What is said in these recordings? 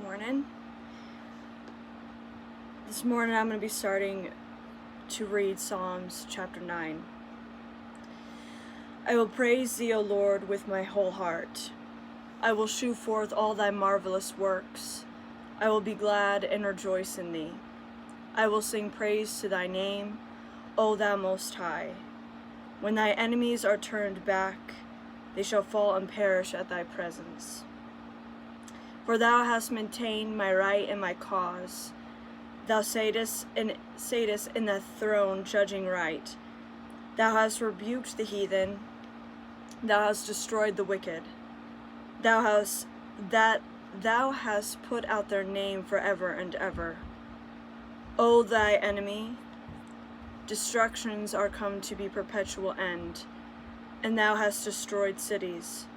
morning. This morning I'm going to be starting to read Psalms chapter 9. I will praise thee, O Lord, with my whole heart. I will shew forth all thy marvelous works. I will be glad and rejoice in thee. I will sing praise to thy name, O thou most high. When thy enemies are turned back, they shall fall and perish at thy presence. For thou hast maintained my right and my cause. Thou satest in the throne, judging right. Thou hast rebuked the heathen. Thou hast destroyed the wicked. Thou hast put out their name forever and ever. O thy enemy, destructions are come to be perpetual end, and thou hast destroyed cities.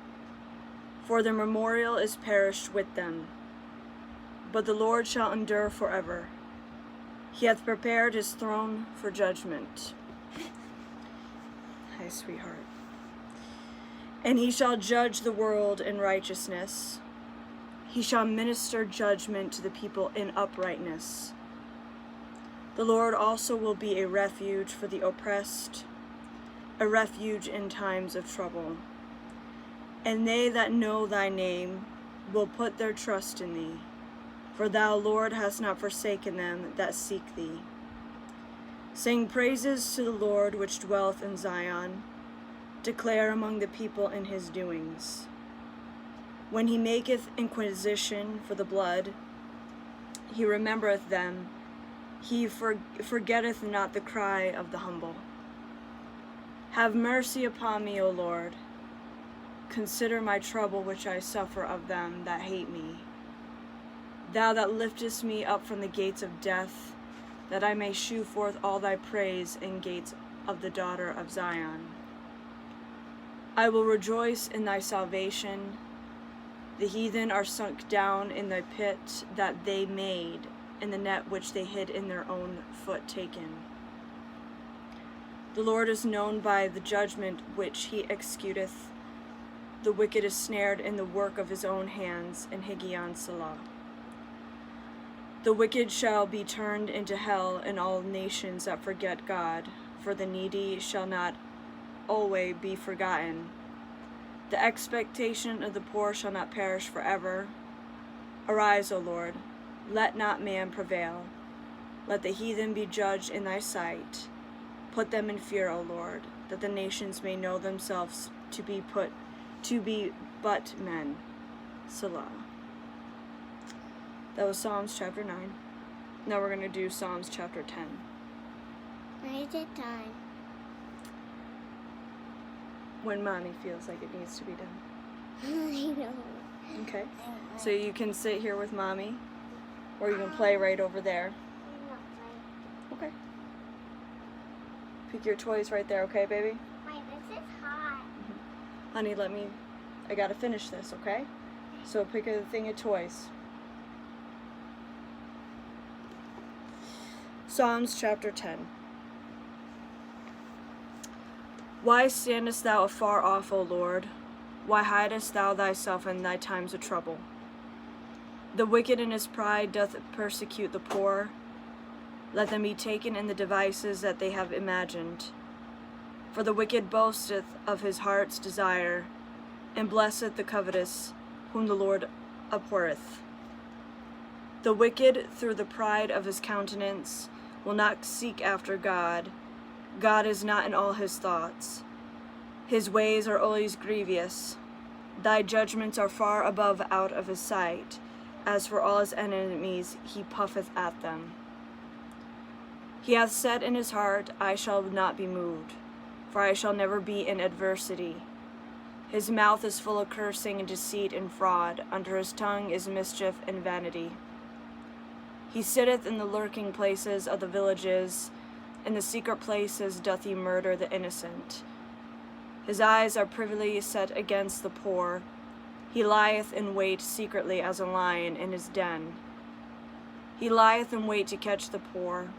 For their memorial is perished with them. But the Lord shall endure forever. He hath prepared his throne for judgment. Hi, sweetheart. And he shall judge the world in righteousness. He shall minister judgment to the people in uprightness. The Lord also will be a refuge for the oppressed, a refuge in times of trouble. And they that know thy name will put their trust in thee. For thou, Lord, hast not forsaken them that seek thee. Sing praises to the Lord which dwelleth in Zion. Declare among the people in his doings. When he maketh inquisition for the blood, he remembereth them. He forgetteth not the cry of the humble. Have mercy upon me, O Lord. Consider my trouble which I suffer of them that hate me. Thou that liftest me up from the gates of death, that I may shew forth all thy praise in gates of the daughter of Zion. I will rejoice in thy salvation. The heathen are sunk down in the pit that they made, in the net which they hid in their own foot taken. The Lord is known by the judgment which he executeth. The wicked is snared in the work of his own hands, in Higgaion Selah. The wicked shall be turned into hell, and all nations that forget God, for the needy shall not always be forgotten. The expectation of the poor shall not perish forever. Arise, O Lord, let not man prevail. Let the heathen be judged in thy sight. Put them in fear, O Lord, that the nations may know themselves to be but men. Selah. That was Psalms chapter 9. Now we're going to do Psalms chapter 10. Why is it time? When Mommy feels like it needs to be done. I know. Okay. So you can sit here with Mommy, or you can play right over there. Okay. Pick your toys right there, okay, baby? Wait, this is hot. Honey, I gotta finish this, okay? So pick a thing of toys. Psalms chapter 10. Why standest thou afar off, O Lord? Why hidest thou thyself in thy times of trouble? The wicked in his pride doth persecute the poor. Let them be taken in the devices that they have imagined. For the wicked boasteth of his heart's desire, and blesseth the covetous, whom the Lord abhorreth. The wicked, through the pride of his countenance, will not seek after God. God is not in all his thoughts. His ways are always grievous. Thy judgments are far above out of his sight. As for all his enemies, he puffeth at them. He hath said in his heart, I shall not be moved, for I shall never be in adversity. His mouth is full of cursing and deceit and fraud. Under his tongue is mischief and vanity. He sitteth in the lurking places of the villages. In the secret places doth he murder the innocent. His eyes are privily set against the poor. He lieth in wait secretly as a lion in his den. He lieth in wait to catch the poor.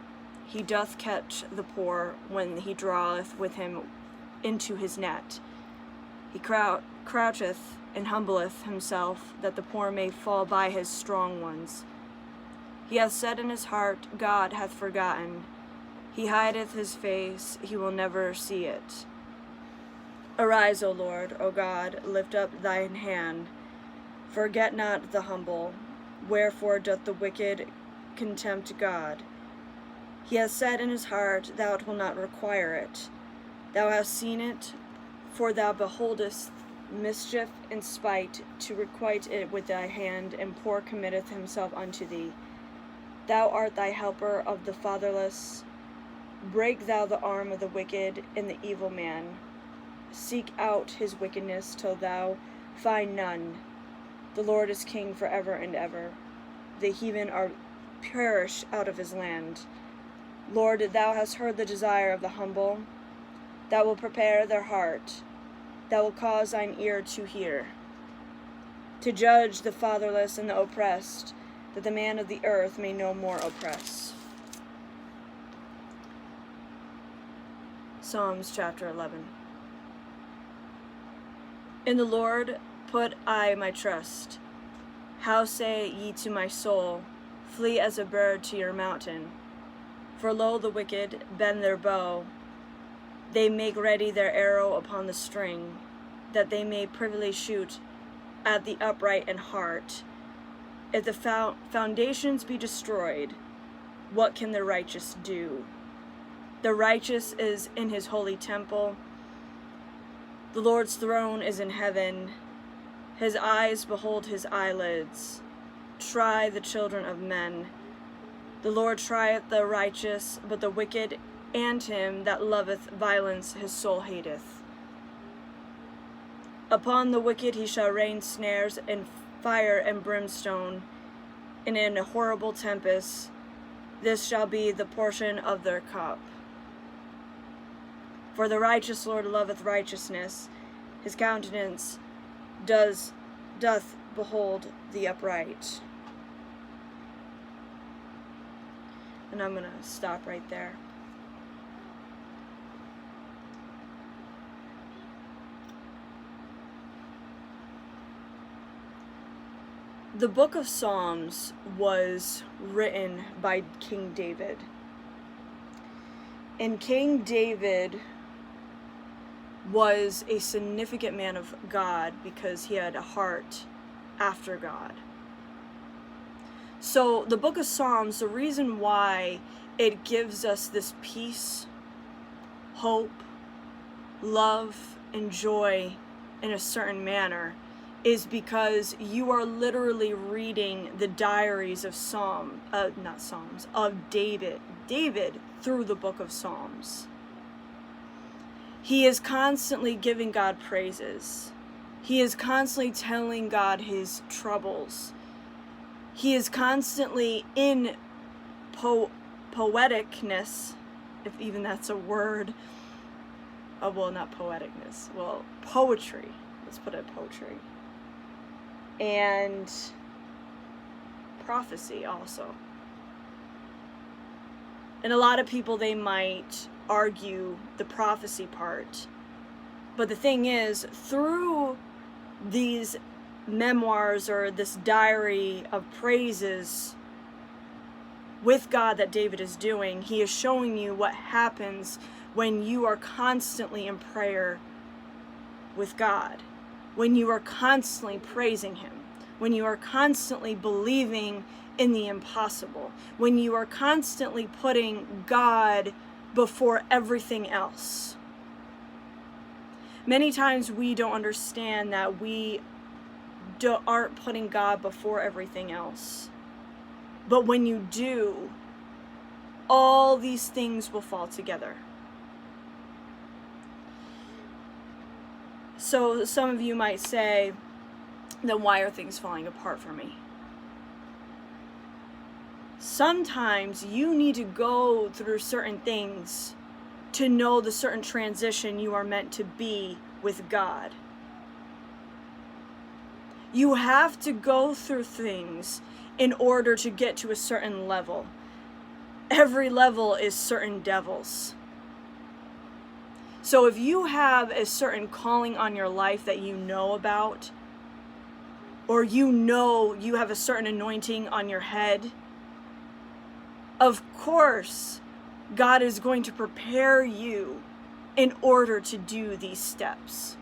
He doth catch the poor when he draweth with him into his net. He croucheth and humbleth himself, that the poor may fall by his strong ones. He hath said in his heart, God hath forgotten. He hideth his face, he will never see it. Arise, O Lord, O God, lift up thine hand. Forget not the humble. Wherefore doth the wicked contempt God? He hath said in his heart, Thou wilt not require it. Thou hast seen it, for thou beholdest mischief and spite, to requite it with thy hand, and poor committeth himself unto thee. Thou art thy helper of the fatherless. Break thou the arm of the wicked and the evil man. Seek out his wickedness till thou find none. The Lord is king forever and ever. The heathen are perished out of his land. Lord, thou hast heard the desire of the humble. Thou wilt prepare their heart. Thou wilt cause thine ear to hear, to judge the fatherless and the oppressed, that the man of the earth may no more oppress. Psalms chapter 11. In the Lord put I my trust. How say ye to my soul, Flee as a bird to your mountain? For lo, the wicked bend their bow. They make ready their arrow upon the string, that they may privily shoot at the upright in heart. If the foundations be destroyed, what can the righteous do? The righteous is in his holy temple. The Lord's throne is in heaven. His eyes behold his eyelids. Try the children of men. The Lord trieth the righteous, but the wicked and him that loveth violence his soul hateth. Upon the wicked he shall rain snares and fire and brimstone, and in a horrible tempest. This shall be the portion of their cup. For the righteous Lord loveth righteousness, his countenance doth behold the upright. And I'm going to stop right there. The book of Psalms was written by King David. And King David was a significant man of God because he had a heart after God. So the book of Psalms, the reason why it gives us this peace, hope, love, and joy in a certain manner is because you are literally reading the diaries of David through the book of Psalms. He is constantly giving God praises. He is constantly telling God his troubles. He is constantly in poeticness, if even that's a word. Oh, well, not poeticness. Well, poetry. Let's put it poetry. And prophecy also. And a lot of people, they might argue the prophecy part. But the thing is, through these memoirs or this diary of praises with God that David is doing, he is showing you what happens when you are constantly in prayer with God, when you are constantly praising him, when you are constantly believing in the impossible, when you are constantly putting God before everything else. Many times we don't understand that we aren't putting God before everything else. But when you do, all these things will fall together. So some of you might say, then why are things falling apart for me? Sometimes you need to go through certain things to know the certain transition you are meant to be with God. You have to go through things in order to get to a certain level. Every level is certain devils. So if you have a certain calling on your life that you know about, or you know you have a certain anointing on your head, of course, God is going to prepare you in order to do these steps.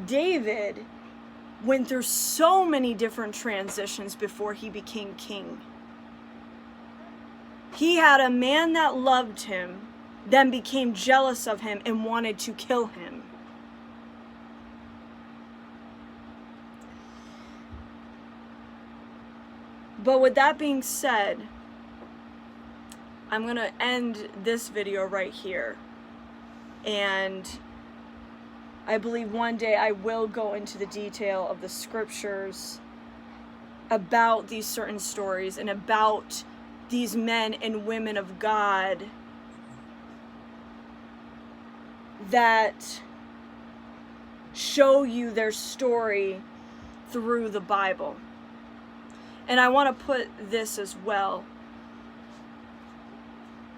David went through so many different transitions before he became king. He had a man that loved him, then became jealous of him and wanted to kill him. But with that being said, I'm going to end this video right here. And I believe one day I will go into the detail of the scriptures about these certain stories and about these men and women of God that show you their story through the Bible. And I want to put this as well.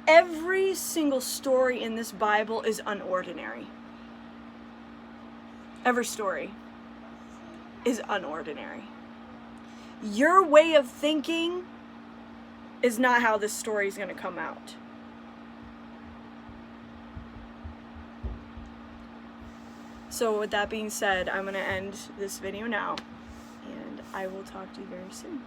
Every single story in this Bible is unordinary. Every story is unordinary. Your way of thinking is not how this story is going to come out. So with that being said, I'm going to end this video now, and I will talk to you very soon.